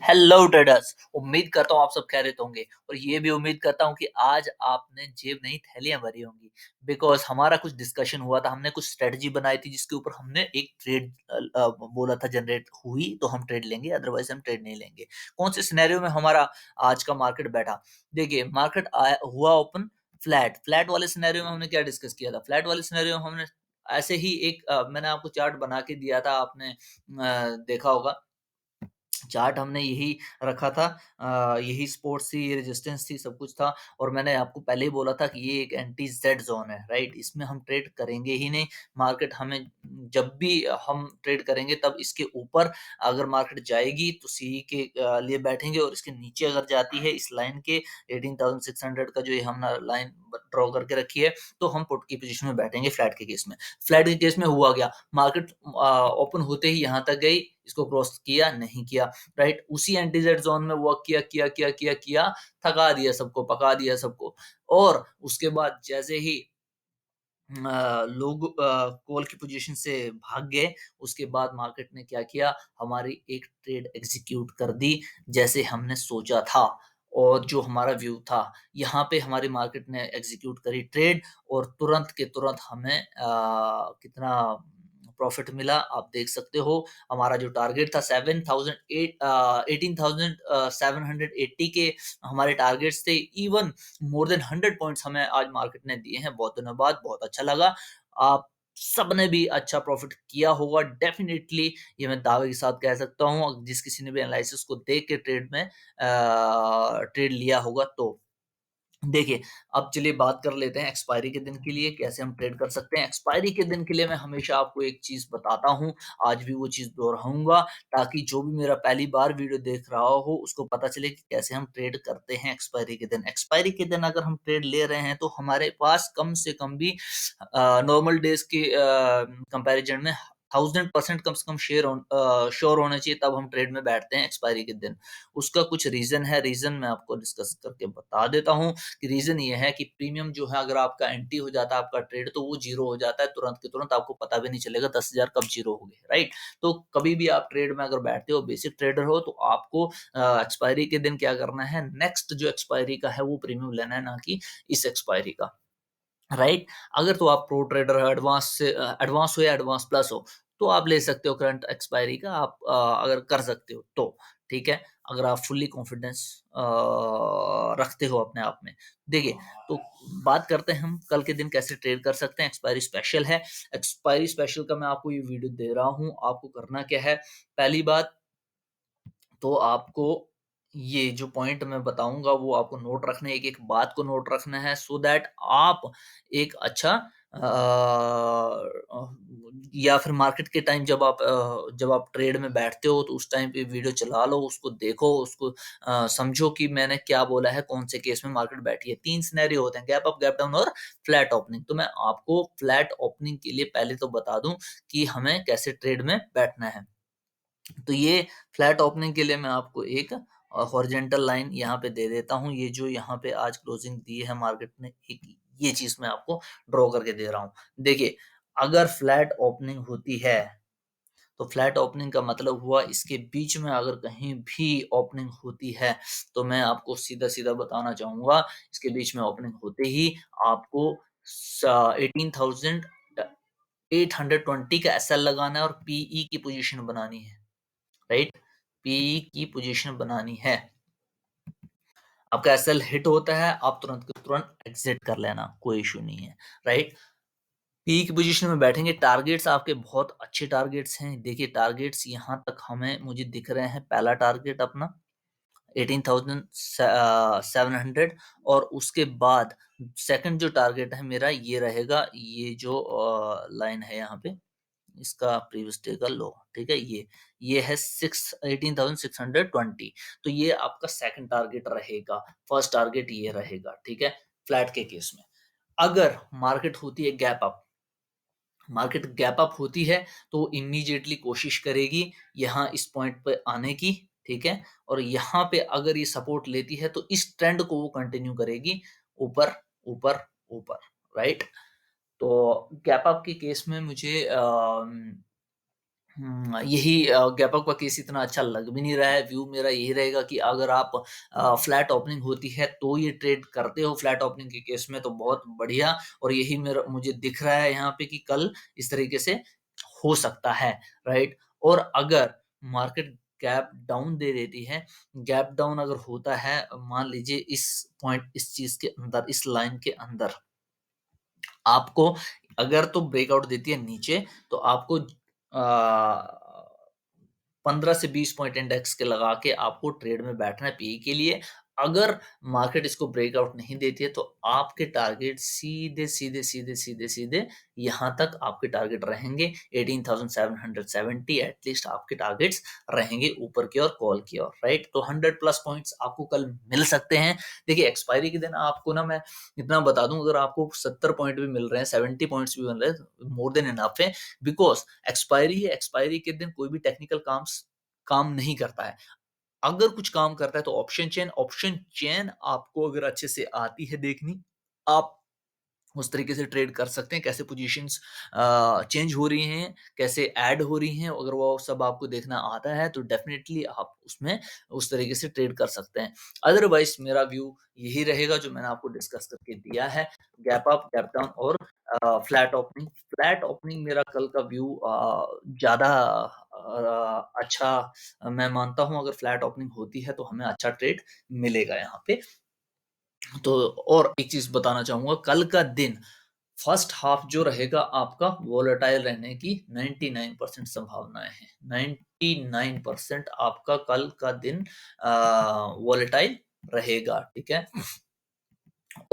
Hello traders. उम्मीद करता हूँ आप सब खैरियत होंगे और ये भी उम्मीद करता हूँ कि आज आपने जेब नहीं थैलियां भरी होंगी। बिकॉज हमारा कुछ डिस्कशन हुआ था, हमने कुछ स्ट्रेटजी बनाई थी जिसके ऊपर हमने एक ट्रेड बोला था, जनरेट हुई तो हम ट्रेड लेंगे, अदरवाइज हम ट्रेड नहीं लेंगे। कौन से सिनेरियो में हमारा आज का मार्केट बैठा? देखिए, मार्केट हुआ ओपन फ्लैट। फ्लैट वाले सिनेरियो में हमने क्या डिस्कस किया था? फ्लैट वाले सिनेरियो में हमने ऐसे ही एक मैंने आपको चार्ट बना के दिया था, आपने देखा होगा। चार्ट हमने यही रखा था, यही सपोर्ट्स थी, ये रेजिस्टेंस थी, सब कुछ था। और मैंने आपको पहले ही बोला था कि ये एक एंटी जेड जोन है, राइट? इसमें हम ट्रेड करेंगे ही नहीं। मार्केट हमें, जब भी हम ट्रेड करेंगे तब इसके ऊपर अगर मार्केट जाएगी तो सी के लिए बैठेंगे, और इसके नीचे अगर जाती है इस लाइन के 18,600 का जो ये हमने लाइन ड्रॉ करके रखी है, तो हम पुट की पोजीशन में बैठेंगे फ्लैट के केस में। फ्लैट के केस में हुआ क्या? मार्केट ओपन होते ही यहाँ तक गई, इसको क्रॉस किया नहीं किया, राइट? उसी एंटीजेड जोन में वर्क किया किया किया किया किया, थका दिया सबको, पका दिया सबको। और उसके बाद जैसे ही लोग कॉल की पोजीशन से भाग गए, उसके बाद मार्केट ने क्या किया? हमारी एक ट्रेड एग्जीक्यूट कर दी, जैसे हमने सोचा था और जो हमारा व्यू था। यहाँ पे हमारी मार्केट ने एग्जीक्यूट करी ट्रेड, और तुरंत के तुरंत हमें कितना प्रॉफिट मिला आप देख सकते हो। हमारा जो टारगेट था 18,780 के हमारे टारगेट्स थे। इवन मोर देन 100 पॉइंट्स हमें आज मार्केट ने दिए हैं बहुत दिनों बाद, बहुत अच्छा लगा। आप सबने भी अच्छा प्रॉफिट किया होगा डेफिनेटली, ये मैं दावे के साथ कह सकता हूँ, जिस किसी ने भी एनालिसिस को देख के ट्रेड में ट्रेड लिया होगा तो। देखिए, अब चलिए बात कर लेते हैं एक्सपायरी के दिन के लिए कैसे हम ट्रेड कर सकते हैं। एक्सपायरी के दिन के लिए मैं हमेशा आपको एक चीज़ बताता हूँ, आज भी वो चीज़ दोहराऊँगा, ताकि जो भी मेरा पहली बार वीडियो देख रहा हो उसको पता चले कि कैसे हम ट्रेड करते हैं एक्सपायरी के दिन। एक्सपायरी के दिन अगर हम ट्रेड ले रहे हैं तो हमारे पास कम से कम भी नॉर्मल डेज़ के कंपैरिज़न में 1000% कम से कम श्योर होना चाहिए, तब हम ट्रेड में बैठते हैं एक्सपायरी के दिन। उसका कुछ रीज़न है, रीज़न मैं आपको डिस्कस करके बता देता हूँ। रीज़न ये है कि प्रीमियम जो है, अगर आपका एंटी हो जाता है आपका ट्रेड, तो वो ज़ीरो हो जाता है तुरंत के तुरंत, आपको पता भी नहीं चलेगा 10,000 कब ज़ीरो हो गए, राइट? तो कभी भी आप ट्रेड में अगर बैठते हो, बेसिक ट्रेडर हो, तो आपको एक्सपायरी के दिन क्या करना है, नेक्स्ट जो एक्सपायरी का है वो प्रीमियम लेना है, ना कि इस एक्सपायरी का, राइट? अगर तो आप प्रो ट्रेडर हो, एडवांस से एडवांस हो या एडवांस प्लस हो, तो आप ले सकते हो करंट एक्सपायरी का, आप अगर कर सकते हो तो, ठीक है? अगर आप फुल्ली कॉन्फिडेंस रखते हो अपने आप में। देखिए, तो बात करते हैं हम कल के दिन कैसे ट्रेड कर सकते हैं। एक्सपायरी स्पेशल है, एक्सपायरी स्पेशल का मैं आपको ये वीडियो दे रहा हूँ। आपको करना क्या है? पहली बात तो आपको ये जो पॉइंट मैं बताऊँगा वो आपको नोट रखने हैं, एक-एक बात को नोट रखना है, सो दैट आप एक अच्छा या फिर मार्केट के टाइम जब आप ट्रेड में बैठते हो तो उस टाइम पे वीडियो चला लो, उसको देखो, उसको समझो कि मैंने क्या बोला है, कौन से केस में मार्केट बैठी है। 3 सिनेरियो होते हैं, गैप अप, गैप डाउन और फ्लैट ओपनिंग। तो मैं आपको फ्लैट ओपनिंग के लिए पहले तो बता दूँ कि हमें कैसे ट्रेड में बैठना है। तो ये फ्लैट ओपनिंग के लिए मैं आपको एक हॉरिजॉन्टल लाइन यहाँ पे दे देता हूँ। ये जो यहाँ पे आज क्लोजिंग दी है मार्केट ने, एक ये चीज़ मैं आपको ड्रॉ करके दे रहा हूँ। देखिए, अगर फ्लैट ओपनिंग होती है, तो फ्लैट ओपनिंग का मतलब हुआ इसके बीच में अगर कहीं भी ओपनिंग होती है, तो मैं आपको सीधा-सीधा बताना चाहूँगा, इसके बीच में ओपनिंग होते ही आपको 18,820 का एसएल लगाना है और पीई की पोज़ीशन बनानी है। राइट? पी की पोजीशन बनानी है। आपका एसएल हिट होता है, आप तुरंत के तुरंत एग्ज़िट कर लेना, कोई इश्यू नहीं है, राइट? पी की पोजीशन में बैठेंगे, टारगेट्स आपके बहुत अच्छे टारगेट्स हैं। देखिए, टारगेट्स यहाँ तक हमें मुझे दिख रहे हैं। पहला टारगेट अपना 18,700, और उसके बाद सेकंड जो टारगेट है मेरा ये रहेगा, ये जो लाइन है यहाँ पे, इसका प्रीवियस डे का लो, ठीक है? ये है 18,620। तो ये आपका सेकंड टारगेट रहेगा, फर्स्ट टारगेट ये रहेगा, ठीक है? फ्लैट के केस में। अगर मार्केट होती है gap up, market gap up होती है तो इमीडिएटली कोशिश करेगी यहाँ इस पॉइंट पे आने की, ठीक है? और यहाँ पे अगर ये सपोर्ट लेती है तो इस ट्रेंड को वो कंटिन्यू करेगी, ऊपर, ऊपर, ऊपर, राइट? तो गैप अप के केस में मुझे यही गैप अप का केस इतना अच्छा लग भी नहीं रहा है। व्यू मेरा यही रहेगा कि अगर आप फ्लैट ओपनिंग होती है तो ये ट्रेड करते हो फ्लैट ओपनिंग के केस में तो बहुत बढ़िया, और यही मेरा मुझे दिख रहा है यहाँ पे कि कल इस तरीके से हो सकता है, राइट? और अगर मार्केट गैप डाउन दे देती है, गैप डाउन अगर होता है मान लीजिए इस पॉइंट इस चीज़ के अंदर, इस लाइन के अंदर, आपको अगर तो ब्रेकआउट देती है नीचे तो आपको 15 से 20 पॉइंट इंडेक्स के लगा के आपको ट्रेड में बैठना है पीई के लिए। अगर मार्केट इसको ब्रेकआउट नहीं देती है तो आपके टारगेट सीधे सीधे सीधे सीधे सीधे यहाँ तक आपके टारगेट रहेंगे 18,770 एटलीस्ट आपके टारगेट्स रहेंगे ऊपर की ओर कॉल की ओर, राइट? तो 100 प्लस पॉइंट्स आपको कल मिल सकते हैं। देखिए एक्सपायरी के दिन आपको ना मैं इतना बता दूं, अगर आपको 70 पॉइंट भी मिल रहे हैं, 70 पॉइंट्स भी मिल रहे हैं, मोर देन इनफ है, बिकॉज एक्सपायरी है। एक्सपायरी के दिन कोई भी टेक्निकल काम नहीं करता है। अगर कुछ काम करता है तो ऑप्शन चेन आपको अगर अच्छे से आती है देखनी, आप उस तरीके से ट्रेड कर सकते हैं, कैसे पोजीशंस चेंज हो रही हैं, कैसे ऐड हो रही हैं, अगर वो सब आपको देखना आता है तो डेफिनेटली आप उसमें उस तरीके से ट्रेड कर सकते हैं। अदरवाइज मेरा व्यू यही रहेगा जो मैंने आपको डिस्कस करके दिया है, गैप अप, गैप डाउन और फ्लैट ओपनिंग। फ्लैट ओपनिंग मेरा कल का व्यू ज़्यादा अच्छा मैं मानता हूँ, अगर फ्लैट ओपनिंग होती है तो हमें अच्छा ट्रेड मिलेगा यहाँ पे। तो और एक चीज़ बताना चाहूँगा, कल का दिन फर्स्ट हाफ जो रहेगा आपका वोलेटाइल रहने की 99% संभावनाएं हैं। 99% आपका कल का दिन वोलेटाइल रहेगा, ठीक है?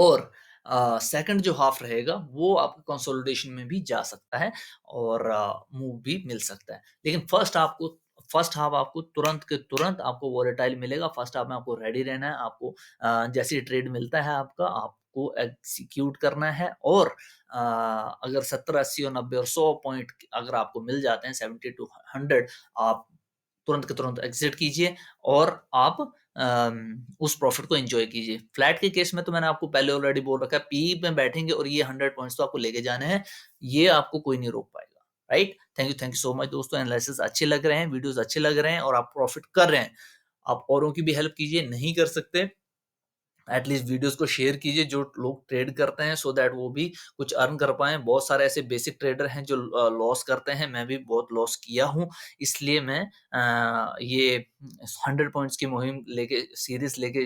और सेकंड जो हाफ रहेगा वो आपका कंसोलिडेशन में भी जा सकता है और मूव भी मिल सकता है। लेकिन फर्स्ट हाफ आपको तुरंत के तुरंत आपको वॉलेटाइल मिलेगा। फर्स्ट हाफ में आपको रेडी रहना है, आपको जैसे ही ट्रेड मिलता है आपका, आपको एग्जीक्यूट करना है। और अगर 70, 80 और 90 और 100 पॉइंट अगर आपको मिल जाते हैं, 70 टू 100, आप तुरंत के तुरंत एग्जिट कीजिए और आप उस प्रॉफिट को एंजॉय कीजिए। फ्लैट के केस में तो मैंने आपको पहले ऑलरेडी बोल रखा है, पी में बैठेंगे और ये 100 पॉइंट्स तो आपको लेके जाने हैं, ये आपको कोई नहीं रोक पाएगा, right? Thank you so much दोस्तों। एनालिसिस अच्छे लग रहे हैं, वीडियोस अच्छे लग रहे हैं और आप प्रॉफिट कर रहे हैं, आप औरों की भी हेल्प कीजिए। नहीं कर सकते, एटलीस्ट वीडियोस को शेयर कीजिए जो लोग ट्रेड करते हैं, सो दैट वो भी कुछ अर्न कर पाएँ। बहुत सारे ऐसे बेसिक ट्रेडर हैं जो लॉस करते हैं, मैं भी बहुत लॉस किया हूँ, इसलिए मैं ये 100 पॉइंट्स की मुहिम लेके सीरीज़ लेके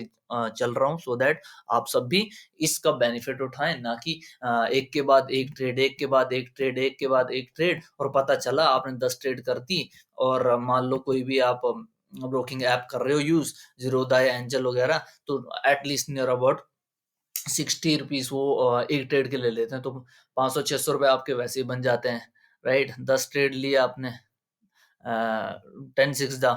चल रहा हूँ, सो दैट आप सब भी इसका बेनिफिट उठाएँ, ना कि एक के बाद एक ट्रेड, एक के बाद एक ट्रेड, एक के बाद एक ट्रेड, और पता चला आपने 10 ट्रेड कर दी और मान लो कोई भी आप ब्रोकिंग ऐप कर रहे हो यूज़, ज़ीरोधा या एंजल वगैरह, तो एटलीस्ट नियर अबाउट 60 रुपीज़ वो एक ट्रेड के ले लेते हैं, तो 500-600 रुपए आपके वैसे ही बन जाते हैं, राइट? 10 ट्रेड लिए आपने, 10 6 दा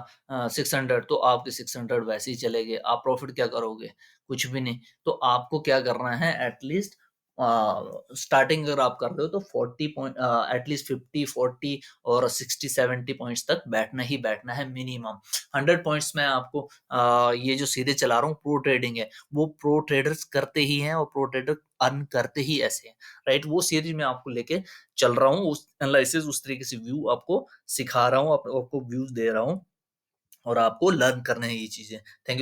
600, तो आपके 600 वैसे ही चले गए। आप प्रॉफिट क्या करोगे? कुछ भी नहीं। तो आपको क्या करना है, एटलीस्ट स्टार्टिंग अगर आप कर रहे हो तो 40 पॉइंट, एटलीस्ट 50, 40 और 60, 70 पॉइंट्स तक बैठना ही बैठना है मिनिमम। 100 पॉइंट्स में आपको ये जो सीधे चला रहा हूँ प्रो ट्रेडिंग है, वो प्रो ट्रेडर्स करते ही हैं और प्रो ट्रेडर अर्न करते ही ऐसे हैं, राइट? वो सीरीज मैं आपको लेके चल रहा हूँ, उस एनालिसिस उस तरीके से व्यू आपको सिखा रहा हूँ, आपको व्यूज दे रहा हूँ और आपको लर्न करने हैं ये चीजें। Thank you.